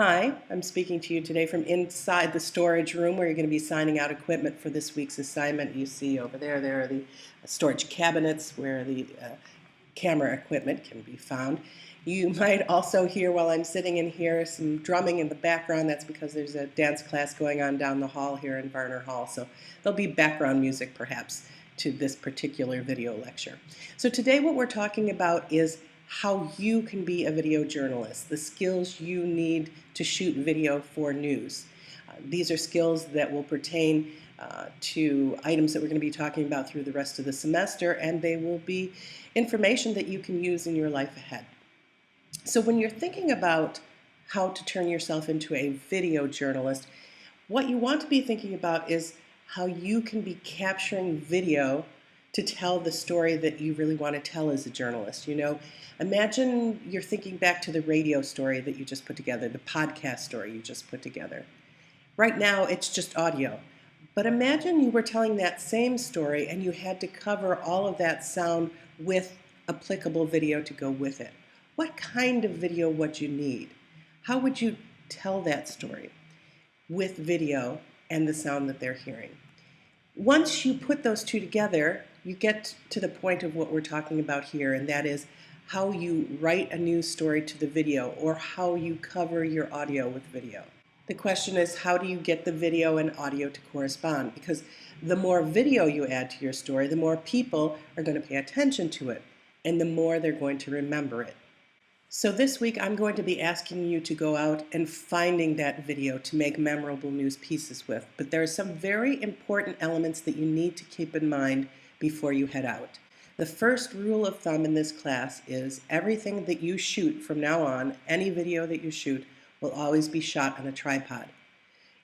Hi, I'm speaking to you today from inside the storage room where you're going to be signing out equipment for this week's assignment. You see over there, there are the storage cabinets where the camera equipment can be found. You might also hear while I'm sitting in here some drumming in the background. That's because there's a dance class going on down the hall here in Varner Hall. So there'll be background music perhaps to this particular video lecture. So today what we're talking about is how you can be a video journalist, the skills you need to shoot video for news. These are skills that will pertain to items that we're going to be talking about through the rest of the semester, and they will be information that you can use in your life ahead. So when you're thinking about how to turn yourself into a video journalist, what you want to be thinking about is how you can be capturing video to tell the story that you really want to tell as a journalist. Imagine you're thinking back to the radio story that you just put together, the podcast story you just put together. Right now, it's just audio. But imagine you were telling that same story and you had to cover all of that sound with applicable video to go with it. What kind of video would you need? How would you tell that story with video and the sound that they're hearing? Once you put those two together, you get to the point of what we're talking about here, and that is how you write a news story to the video or how you cover your audio with video. The question is, how do you get the video and audio to correspond? Because the more video you add to your story, the more people are going to pay attention to it, and the more they're going to remember it. So this week I'm going to be asking you to go out and finding that video to make memorable news pieces with. But there are some very important elements that you need to keep in mind before you head out. The first rule of thumb in this class is everything that you shoot from now on, any video that you shoot, will always be shot on a tripod.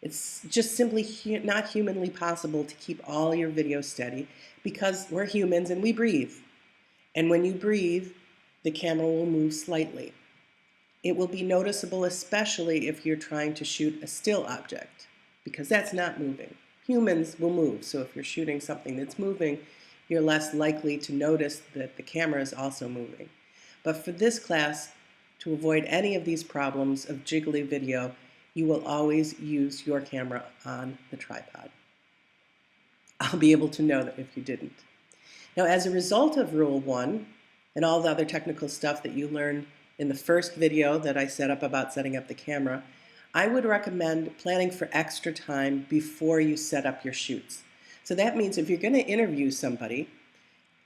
It's just simply not humanly possible to keep all your video steady because we're humans and we breathe. And when you breathe, the camera will move slightly. It will be noticeable especially if you're trying to shoot a still object, because that's not moving. Humans will move, so if you're shooting something that's moving, you're less likely to notice that the camera is also moving. But for this class, to avoid any of these problems of jiggly video, you will always use your camera on the tripod. I'll be able to know that if you didn't. Now, as a result of Rule 1, and all the other technical stuff that you learned in the first video that I set up about setting up the camera, I would recommend planning for extra time before you set up your shoots. So that means if you're going to interview somebody,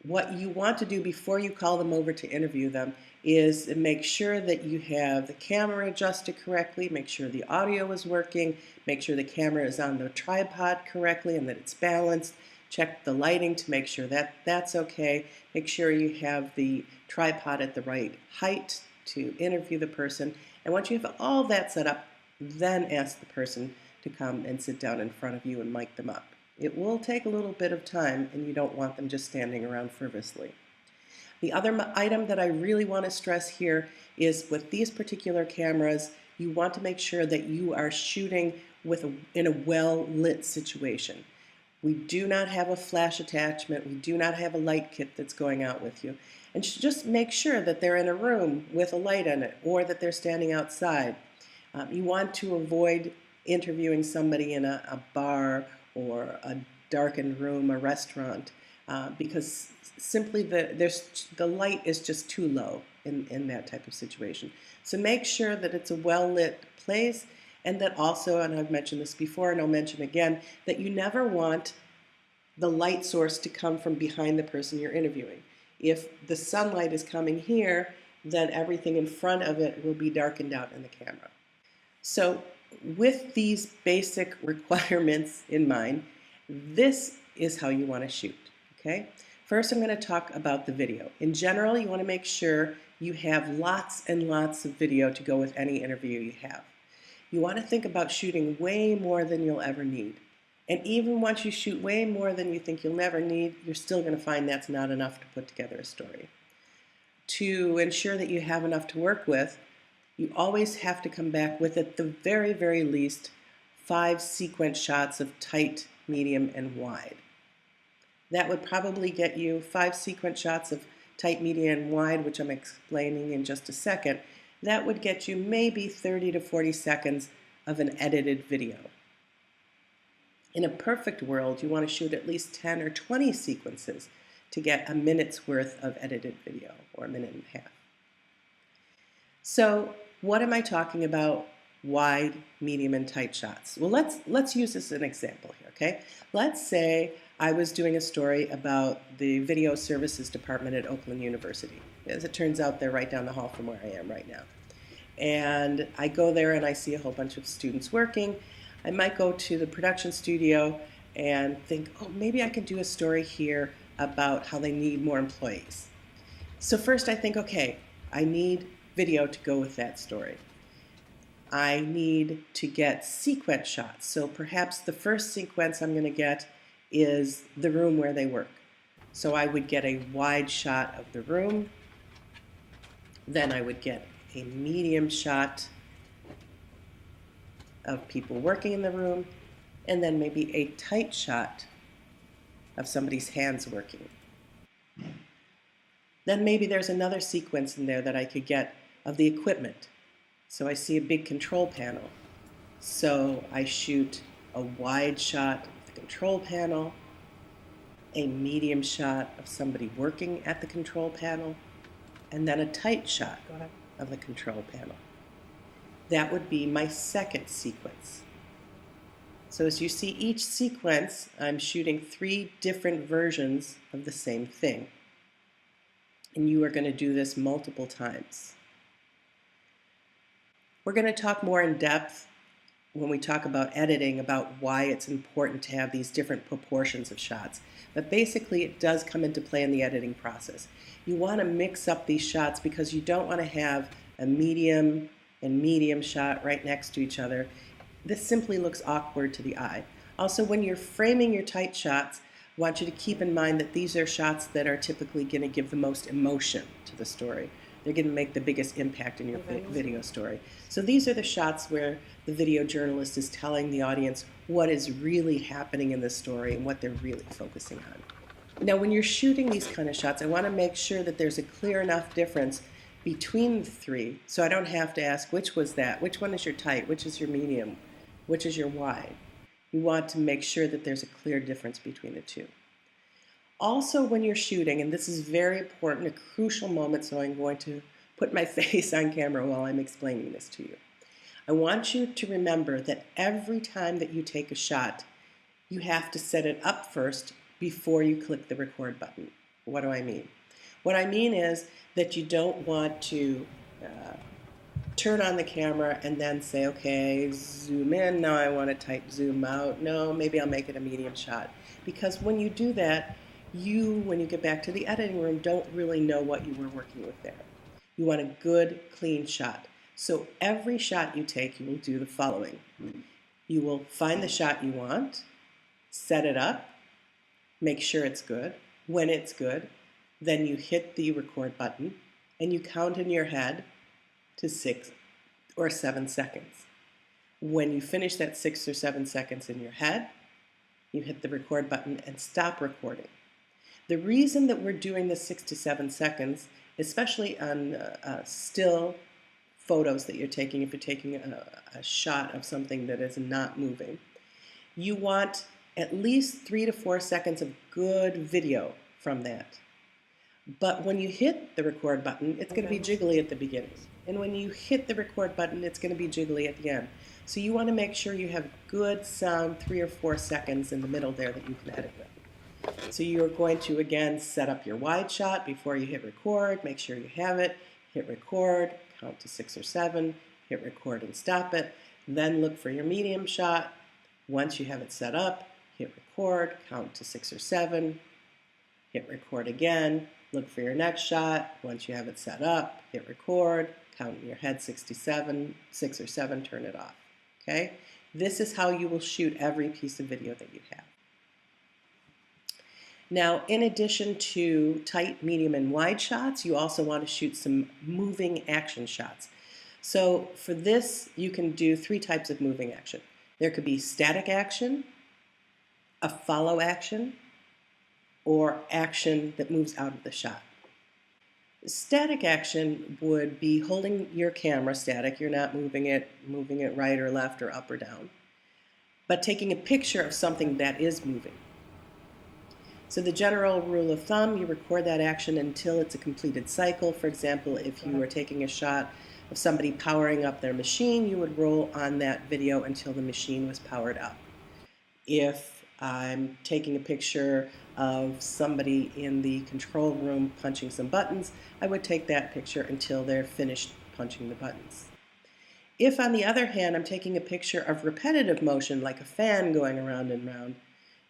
what you want to do before you call them over to interview them is make sure that you have the camera adjusted correctly, make sure the audio is working, make sure the camera is on the tripod correctly and that it's balanced. Check the lighting to make sure that that's okay. Make sure you have the tripod at the right height to interview the person. And once you have all that set up, then ask the person to come and sit down in front of you and mic them up. It will take a little bit of time, and you don't want them just standing around frivolously. The other item that I really want to stress here is with these particular cameras, you want to make sure that you are shooting in a well-lit situation. We do not have a flash attachment. We do not have a light kit that's going out with you. And just make sure that they're in a room with a light in it or that they're standing outside. You want to avoid interviewing somebody in a bar or a darkened room, a restaurant, because simply the light is just too low in that type of situation. So make sure that it's a well-lit place. And that also, and I've mentioned this before and I'll mention again, that you never want the light source to come from behind the person you're interviewing. If the sunlight is coming here, then everything in front of it will be darkened out in the camera. So with these basic requirements in mind, this is how you want to shoot, okay? First, I'm going to talk about the video. In general, you want to make sure you have lots and lots of video to go with any interview you have. You want to think about shooting way more than you'll ever need. And even once you shoot way more than you think you'll never need, you're still going to find that's not enough to put together a story. To ensure that you have enough to work with, you always have to come back with, at the very, very least, 5 sequence shots of tight, medium, and wide. That would probably get you 5 sequence shots of tight, medium, and wide, which I'm explaining in just a second. that would get you maybe 30 to 40 seconds of an edited video. In a perfect world, you want to shoot at least 10 or 20 sequences to get a minute's worth of edited video, or a minute and a half. So what am I talking about? Wide, medium, and tight shots. Well, let's use this as an example here, okay? Let's say I was doing a story about the video services department at Oakland University. As it turns out, they're right down the hall from where I am right now. And I go there and I see a whole bunch of students working. I might go to the production studio and think, oh, maybe I could do a story here about how they need more employees. So first I think, okay, I need video to go with that story. I need to get sequence shots. So perhaps the first sequence I'm going to get is the room where they work. So I would get a wide shot of the room. Then I would get a medium shot of people working in the room, and then maybe a tight shot of somebody's hands working. Then maybe there's another sequence in there that I could get of the equipment. So I see a big control panel. So I shoot a wide shot of the control panel, a medium shot of somebody working at the control panel, and then a tight shot of the control panel. That would be my second sequence. So as you see each sequence, I'm shooting 3 different versions of the same thing. And you are going to do this multiple times. We're going to talk more in depth when we talk about editing about why it's important to have these different proportions of shots. But basically it does come into play in the editing process. You want to mix up these shots because you don't want to have a medium and medium shot right next to each other. This simply looks awkward to the eye. Also, when you're framing your tight shots, I want you to keep in mind that these are shots that are typically going to give the most emotion to the story. They're going to make the biggest impact in your video story. So these are the shots where the video journalist is telling the audience what is really happening in the story and what they're really focusing on. Now, when you're shooting these kind of shots, I want to make sure that there's a clear enough difference between the 3, so I don't have to ask which was that, which one is your tight, which is your medium, which is your wide. You want to make sure that there's a clear difference between the 2. Also, when you're shooting, and this is very important, a crucial moment, so I'm going to put my face on camera while I'm explaining this to you. I want you to remember that every time that you take a shot, you have to set it up first before you click the record button. What do I mean? What I mean is that you don't want to turn on the camera and then say, okay, zoom in, now I want to type zoom out, no, maybe I'll make it a medium shot. Because when you do that, when you get back to the editing room, don't really know what you were working with there. You want a good, clean shot. So every shot you take, you will do the following. You will find the shot you want, set it up, make sure it's good. When it's good, then you hit the record button and you count in your head to 6 or 7 seconds. When you finish that 6 or 7 seconds in your head, you hit the record button and stop recording. The reason that we're doing the 6 to 7 seconds, especially on still photos that you're taking, if you're taking a shot of something that is not moving, you want at least 3 to 4 seconds of good video from that. But when you hit the record button, it's going to be jiggly at the beginning. And when you hit the record button, it's going to be jiggly at the end. So you want to make sure you have good sound 3 or 4 seconds in the middle there that you can edit with. So you're going to, again, set up your wide shot before you hit record. Make sure you have it. Hit record, count to 6 or 7, hit record and stop it. Then look for your medium shot. Once you have it set up, hit record, count to 6 or 7, hit record again. Look for your next shot. Once you have it set up, hit record, count in your head 6 or 7, turn it off. Okay? This is how you will shoot every piece of video that you have. Now, in addition to tight, medium, and wide shots, you also want to shoot some moving action shots. So for this, you can do 3 types of moving action. There could be static action, a follow action, or action that moves out of the shot. Static action would be holding your camera static. You're not moving it right or left or up or down, but taking a picture of something that is moving. So the general rule of thumb, you record that action until it's a completed cycle. For example, if you were taking a shot of somebody powering up their machine, you would roll on that video until the machine was powered up. If I'm taking a picture of somebody in the control room punching some buttons, I would take that picture until they're finished punching the buttons. If, on the other hand, I'm taking a picture of repetitive motion, like a fan going around and round,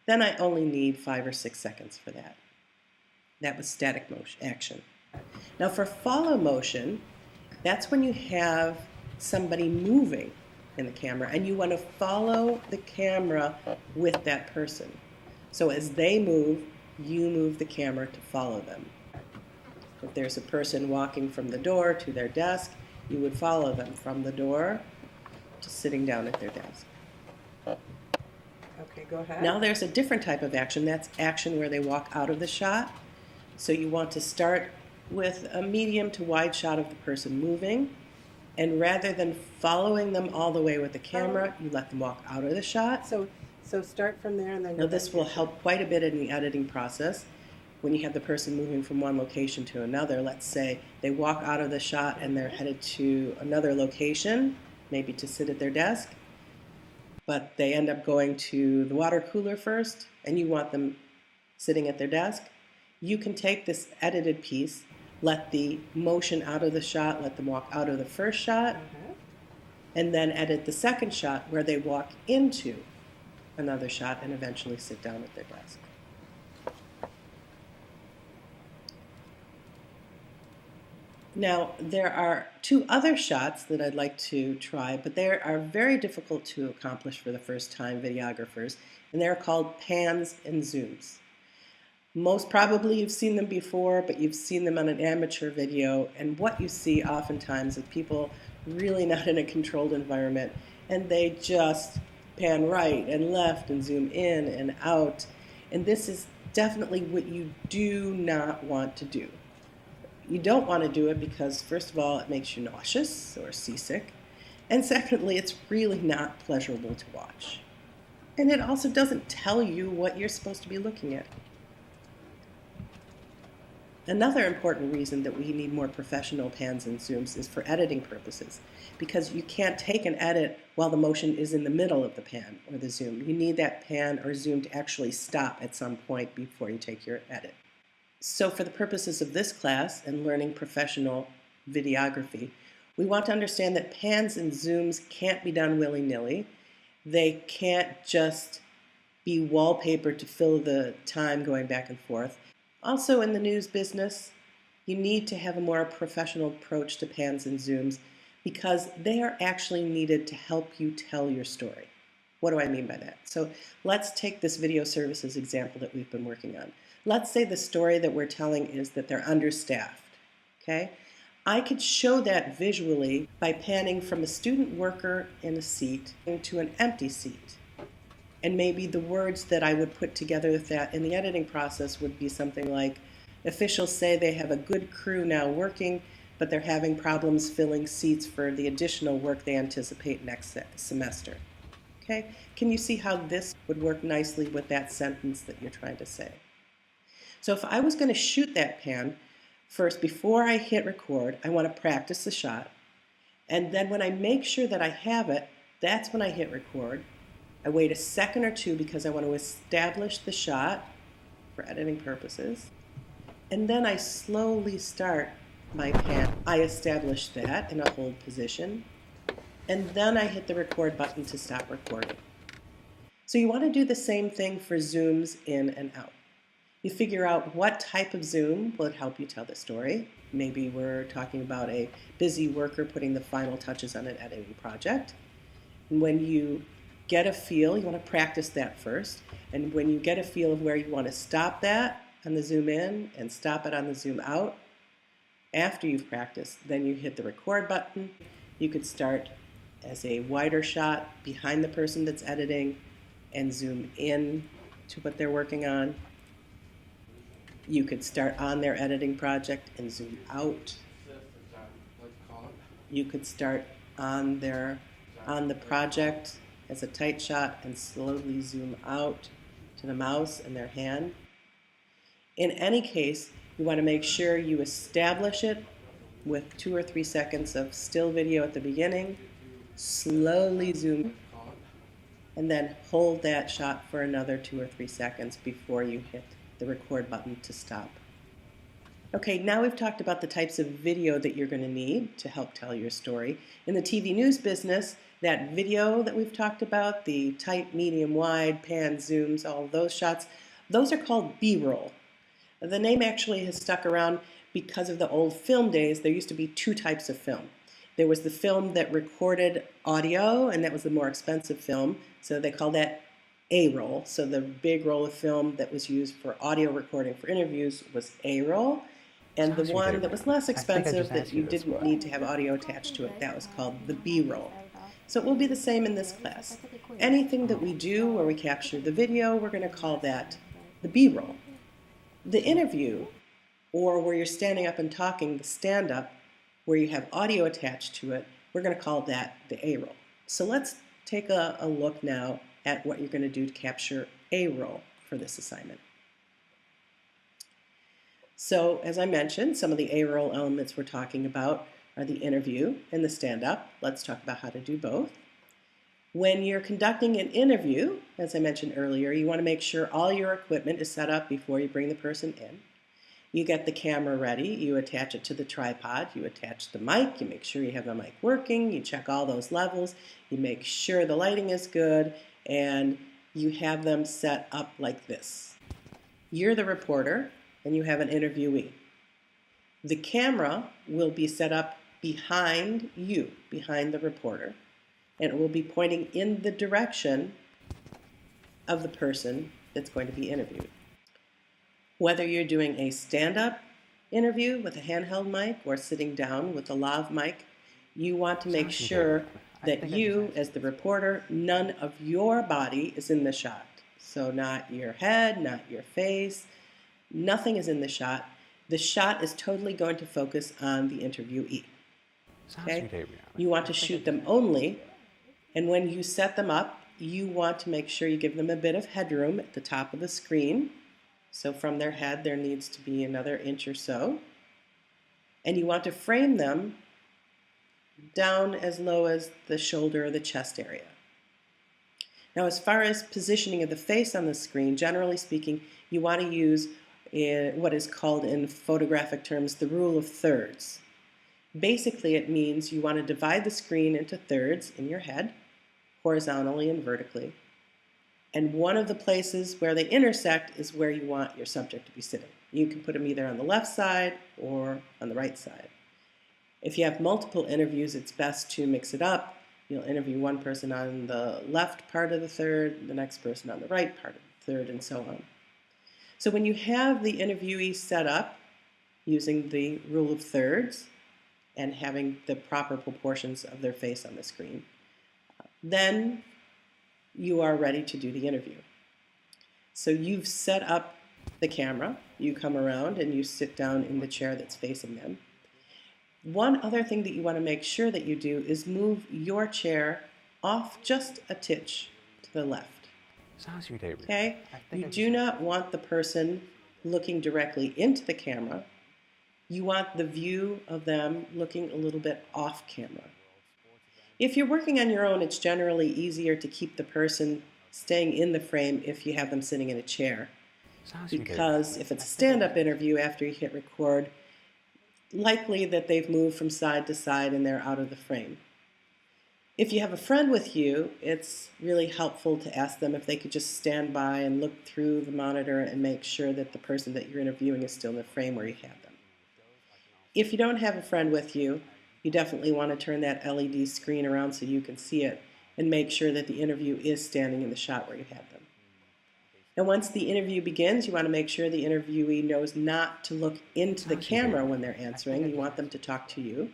then I only need 5 or 6 seconds for that. That was static motion action. Now for follow motion, that's when you have somebody moving in the camera and you want to follow the camera with that person. So as they move, you move the camera to follow them. If there's a person walking from the door to their desk, you would follow them from the door to sitting down at their desk. Okay, go ahead. Now there's a different type of action. That's action where they walk out of the shot. So you want to start with a medium to wide shot of the person moving, and rather than following them all the way with the camera, you let them walk out of the shot. So start from there and then Now go this back will to- help quite a bit in the editing process. When you have the person moving from one location to another, let's say they walk out of the shot and they're headed to another location, maybe to sit at their desk, but they end up going to the water cooler first, and you want them sitting at their desk. You can take this edited piece, let the motion out of the shot, let them walk out of the first shot, and then edit the second shot where they walk into another shot and eventually sit down at their desk. Now, there are 2 other shots that I'd like to try, but they are very difficult to accomplish for the first-time videographers, and they're called pans and zooms. Most probably you've seen them before, but you've seen them on an amateur video, and what you see oftentimes is people really not in a controlled environment, and they just pan right and left and zoom in and out, and this is definitely what you do not want to do. You don't want to do it because, first of all, it makes you nauseous or seasick, and secondly, it's really not pleasurable to watch. And it also doesn't tell you what you're supposed to be looking at. Another important reason that we need more professional pans and zooms is for editing purposes, because you can't take an edit while the motion is in the middle of the pan or the zoom. You need that pan or zoom to actually stop at some point before you take your edit. So for the purposes of this class and learning professional videography, we want to understand that pans and zooms can't be done willy-nilly. They can't just be wallpaper to fill the time going back and forth. Also in the news business, you need to have a more professional approach to pans and zooms because they are actually needed to help you tell your story. What do I mean by that? So let's take this video services example that we've been working on. Let's say the story that we're telling is that they're understaffed, okay? I could show that visually by panning from a student worker in a seat into an empty seat. And maybe the words that I would put together with that in the editing process would be something like, officials say they have a good crew now working, but they're having problems filling seats for the additional work they anticipate next semester. Okay? Can you see how this would work nicely with that sentence that you're trying to say? So if I was going to shoot that pan, first, before I hit record, I want to practice the shot. And then when I make sure that I have it, that's when I hit record. I wait a second or two because I want to establish the shot for editing purposes. And then I slowly start my pan. I establish that in a hold position. And then I hit the record button to stop recording. So you want to do the same thing for zooms in and out. You figure out what type of zoom will help you tell the story. Maybe we're talking about a busy worker putting the final touches on an editing project. And when you get a feel, you want to practice that first. And when you get a feel of where you want to stop that on the zoom in and stop it on the zoom out, after you've practiced, then you hit the record button. You could start as a wider shot behind the person that's editing and zoom in to what they're working on. You could start on their editing project and zoom out. You could start on the project as a tight shot and slowly zoom out to the mouse and their hand. In any case, you want to make sure you establish it with 2 or 3 seconds of still video at the beginning, slowly zoom, and then hold that shot for another 2 or 3 seconds before you hit the record button to stop. Okay, now we've talked about the types of video that you're going to need to help tell your story. In the TV news business, that video that we've talked about, the tight, medium, wide, pan, zooms, all of those shots, those are called B-roll. The name actually has stuck around because of the old film days. There used to be 2 types of film. There was the film that recorded audio, and that was the more expensive film, so they called that A-roll. So the big roll of film that was used for audio recording for interviews was A-roll. And the one that was less expensive that you didn't need to have audio attached to it, that was called the B-roll. So it will be the same in this class. Anything that we do where we capture the video, we're going to call that the B-roll. The interview, or where you're standing up and talking, the stand-up, where you have audio attached to it, we're going to call that the A-roll. So let's take a look now at what you're going to do to capture A-roll for this assignment. So, as I mentioned, some of the A-roll elements we're talking about are the interview and the stand-up. Let's talk about how to do both. When you're conducting an interview, as I mentioned earlier, you want to make sure all your equipment is set up before you bring the person in. You get the camera ready, you attach it to the tripod, you attach the mic, you make sure you have the mic working, you check all those levels, you make sure the lighting is good, and you have them set up like this. You're the reporter, and you have an interviewee. The camera will be set up behind you, behind the reporter, and it will be pointing in the direction of the person that's going to be interviewed. Whether you're doing a stand-up interview with a handheld mic or sitting down with a lav mic, you want to make sure that you, as the reporter, none of your body is in the shot. So not your head, not your face, nothing is in the shot. The shot is totally going to focus on the interviewee. Okay? You want to shoot them only, and when you set them up, you want to make sure you give them a bit of headroom at the top of the screen. So from their head, there needs to be another inch or so. And you want to frame them down as low as the shoulder or the chest area. Now, as far as positioning of the face on the screen, generally speaking, you want to use what is called in photographic terms the rule of thirds. Basically, it means you want to divide the screen into thirds in your head, horizontally and vertically. And one of the places where they intersect is where you want your subject to be sitting. You can put them either on the left side or on the right side. If you have multiple interviews, it's best to mix it up. You'll interview one person on the left part of the third, the next person on the right part of the third, and so on. So when you have the interviewee set up using the rule of thirds and having the proper proportions of their face on the screen, then you are ready to do the interview. So you've set up the camera, you come around and you sit down in the chair that's facing them. One other thing that you want to make sure that you do is move your chair off just a titch to the left. Okay? You do not want the person looking directly into the camera. You want the view of them looking a little bit off camera. If you're working on your own, it's generally easier to keep the person staying in the frame if you have them sitting in a chair. Because if it's a stand-up interview after you hit record, likely that they've moved from side to side and they're out of the frame. If you have a friend with you, it's really helpful to ask them if they could just stand by and look through the monitor and make sure that the person that you're interviewing is still in the frame where you have them. If you don't have a friend with you, you definitely want to turn that LED screen around so you can see it and make sure that the interview is standing in the shot where you have them. And once the interview begins, you want to make sure the interviewee knows not to look into the camera when they're answering. You want them to talk to you.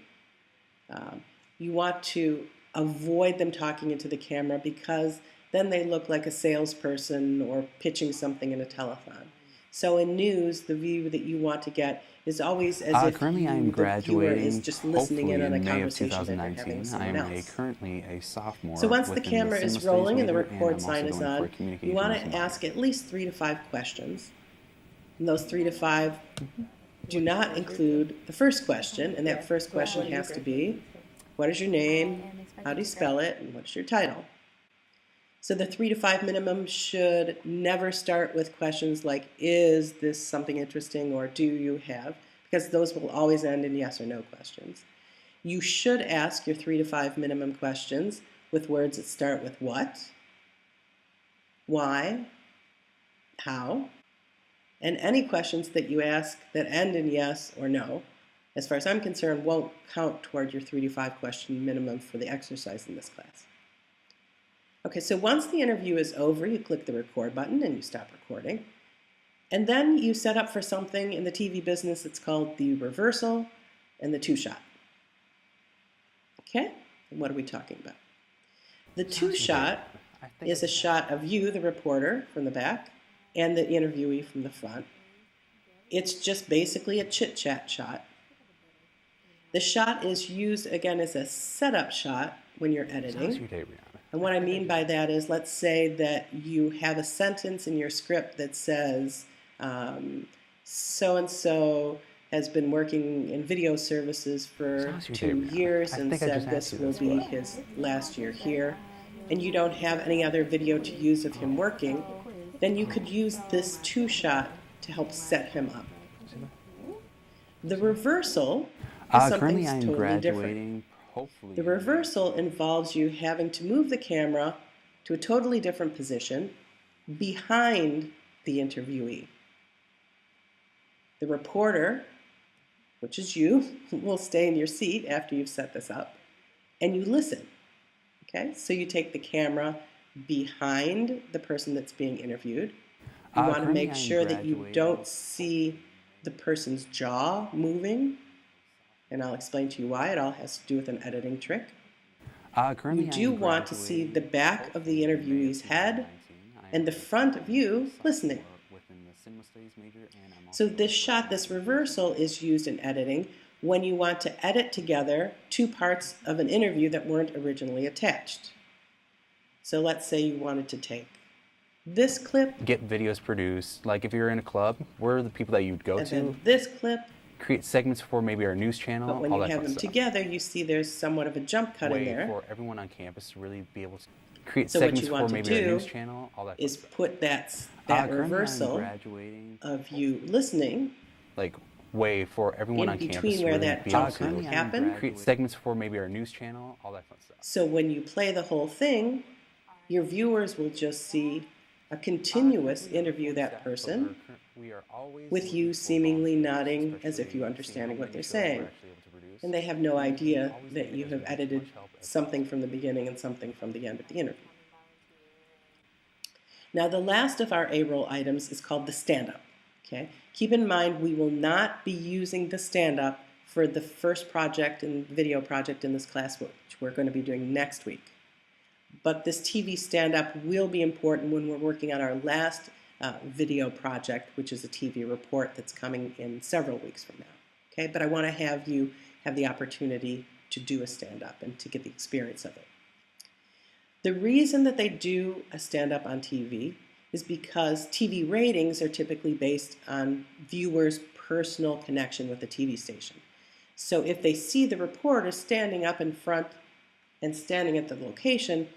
You want to avoid them talking into the camera because then they look like a salesperson or pitching something in a telethon. So in news, the view that you want to get is always as if Currently, I am the viewer is graduating just listening in hopefully on a in May of conversation that they're having 2019. with I someone am else. currently a So sophomore once the within the camera Cinema is Studies rolling and the major, and record I'm sign also is going for a on, you want communications to ask minor. at least 3 to 5 questions. And those 3 to 5 do not include the first question, and that first question has to be, what is your name, how do you spell it, and what's your title? So the 3 to 5 minimum should never start with questions like, is this something interesting, or do you have? Because those will always end in yes or no questions. You should ask your 3 to 5 minimum questions with words that start with what, why, how, and any questions that you ask that end in yes or no, as far as I'm concerned, won't count toward your 3 to 5 question minimum for the exercise in this class. Okay, so once the interview is over, you click the record button and you stop recording. And then you set up for something in the TV business that's called the reversal and the two-shot. Okay, and what are we talking about? The two-shot is a shot of you, the reporter, from the back, and the interviewee from the front. It's just basically a chit-chat shot. The shot is used, again, as a setup shot when you're editing. And what I mean by that is, let's say that you have a sentence in your script that says, so-and-so has been working in video services for 2 years and said this will be his last year here, and you don't have any other video to use of him working, then you could use this two-shot to help set him up. The reversal is something Currently, I am totally different. graduating hopefully. The reversal involves you having to move the camera to a totally different position behind the interviewee. The reporter, which is you, will stay in your seat after you've set this up, and you listen. Okay, so you take the camera behind the person that's being interviewed. You want to make sure that you don't see the person's jaw moving, and I'll explain to you why. It all has to do with an editing trick. You do want to see the back of the interviewee's head and the front of you listening. So this shot, this reversal, is used in editing when you want to edit together two parts of an interview that weren't originally attached. So let's say you wanted to take this clip, Get videos produced. Like if you're in a club, we're the people that you'd go and to. then this clip, Create segments for maybe our news channel. but when all you that have fun them stuff. together, you see there's somewhat of a jump cut in Way there. for everyone on campus to really be able to create So what segments you for want to maybe our do news channel. All that fun is stuff. put that Currently, I'm reversal graduating. of you listening Like way for everyone in on campus between to where really that be jump able could to happen. create segments for maybe our news channel. All that fun stuff. So when you play the whole thing, your viewers will just see a continuous interview that person with you seemingly nodding as if you're understanding what they're saying. And they have no idea that you have edited something from the beginning and something from the end of the interview. Now the last of our A-roll items is called the stand-up. Okay? Keep in mind we will not be using the stand-up for the first project and video project in this class, which we're going to be doing next week. But this TV stand-up will be important when we're working on our last video project, which is a TV report that's coming in several weeks from now. Okay? But I want to have you have the opportunity to do a stand-up and to get the experience of it. The reason that they do a stand-up on TV is because TV ratings are typically based on viewers' personal connection with the TV station. So if they see the reporter standing up in front and standing at the location,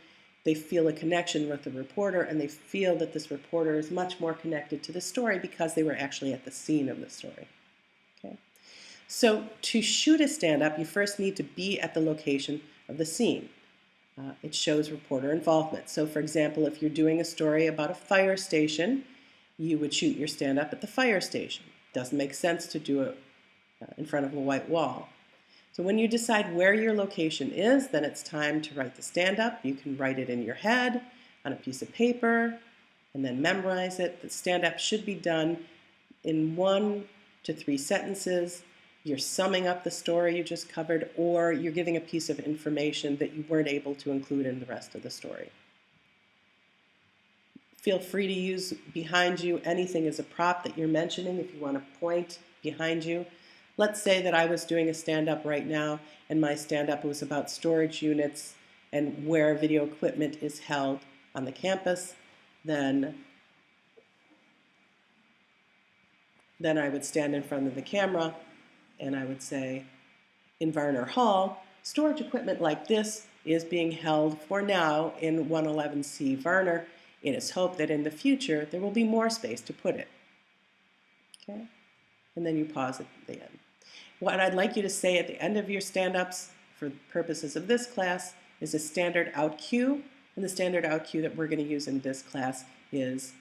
they feel a connection with the reporter, and they feel that this reporter is much more connected to the story because they were actually at the scene of the story. Okay? So to shoot a stand-up, you first need to be at the location of the scene. It shows reporter involvement. So for example, if you're doing a story about a fire station, you would shoot your stand-up at the fire station. Doesn't make sense to do it in front of a white wall. So when you decide where your location is, then it's time to write the stand-up. You can write it in your head on a piece of paper and then memorize it. The stand-up should be done in 1 to 3 sentences. You're summing up the story you just covered, or you're giving a piece of information that you weren't able to include in the rest of the story. Feel free to use behind you anything as a prop that you're mentioning if you want to point behind you. Let's say that I was doing a stand-up right now and my stand-up was about storage units and where video equipment is held on the campus. Then I would stand in front of the camera and I would say, in Varner Hall, storage equipment like this is being held for now in 111C Varner. It is hoped that in the future there will be more space to put it. Okay? And then you pause at the end. What I'd like you to say at the end of your stand-ups for purposes of this class is a standard out cue, and the standard out cue that we're going to use in this class is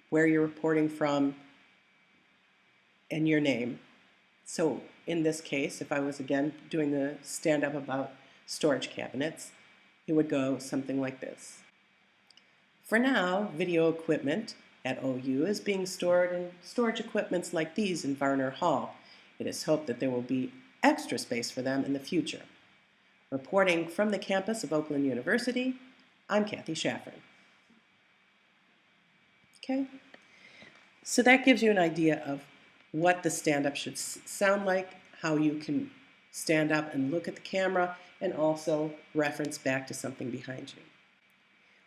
where you're reporting from and your name. So in this case, if I was again doing the stand-up about storage cabinets, it would go something like this. For now, video equipment at OU is being stored in storage equipments like these in Varner Hall. It is hoped that there will be extra space for them in the future. Reporting from the campus of Oakland University, I'm Kathy Shaffron. Okay? So that gives you an idea of what the stand-up should sound like, how you can stand up and look at the camera, and also reference back to something behind you.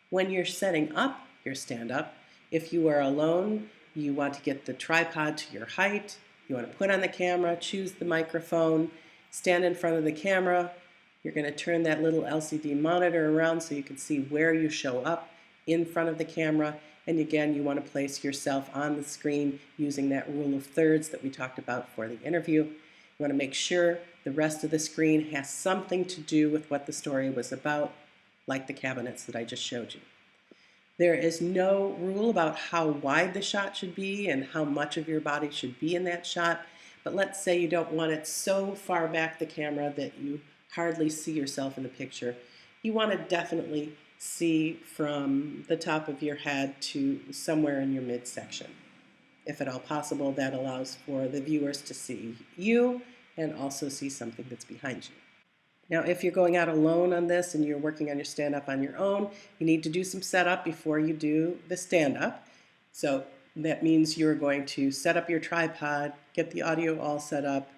When you're setting up your stand-up, if you are alone, you want to get the tripod to your height, you want to put on the camera, choose the microphone, stand in front of the camera. You're going to turn that little LCD monitor around so you can see where you show up in front of the camera. And again, you want to place yourself on the screen using that rule of thirds that we talked about for the interview. You want to make sure the rest of the screen has something to do with what the story was about, like the cabinets that I just showed you. There is no rule about how wide the shot should be and how much of your body should be in that shot, but let's say you don't want it so far back the camera that you hardly see yourself in the picture. You want to definitely see from the top of your head to somewhere in your midsection. If at all possible, that allows for the viewers to see you and also see something that's behind you. Now, if you're going out alone on this and you're working on your stand-up on your own, you need to do some setup before you do the stand-up. So that means you're going to set up your tripod, get the audio all set up,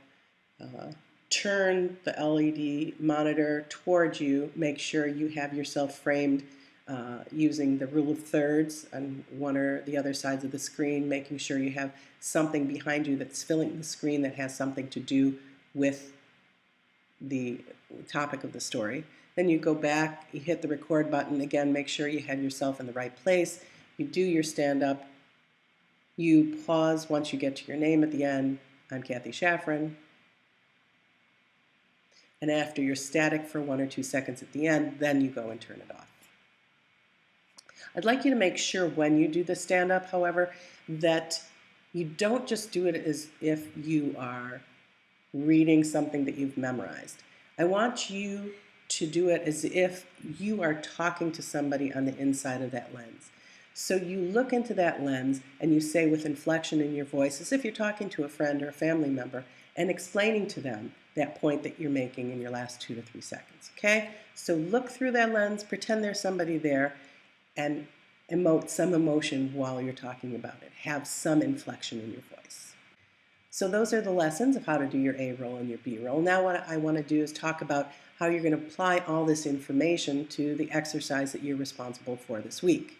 turn the LED monitor towards you, make sure you have yourself framed using the rule of thirds on one or the other sides of the screen, making sure you have something behind you that's filling the screen that has something to do with the topic of the story. Then you go back, you hit the record button, again make sure you have yourself in the right place, you do your stand-up, you pause once you get to your name at the end, I'm Kathy Shaffron, and after you're static for 1 or 2 seconds at the end, then you go and turn it off. I'd like you to make sure when you do the stand-up, however, that you don't just do it as if you are reading something that you've memorized. I want you to do it as if you are talking to somebody on the inside of that lens. So you look into that lens and you say with inflection in your voice, as if you're talking to a friend or a family member and explaining to them that point that you're making in your last 2 to 3 seconds, okay? So look through that lens, pretend there's somebody there, and emote some emotion while you're talking about it. Have some inflection in your voice. So those are the lessons of how to do your A roll and your B roll. Now what I want to do is talk about how you're going to apply all this information to the exercise that you're responsible for this week.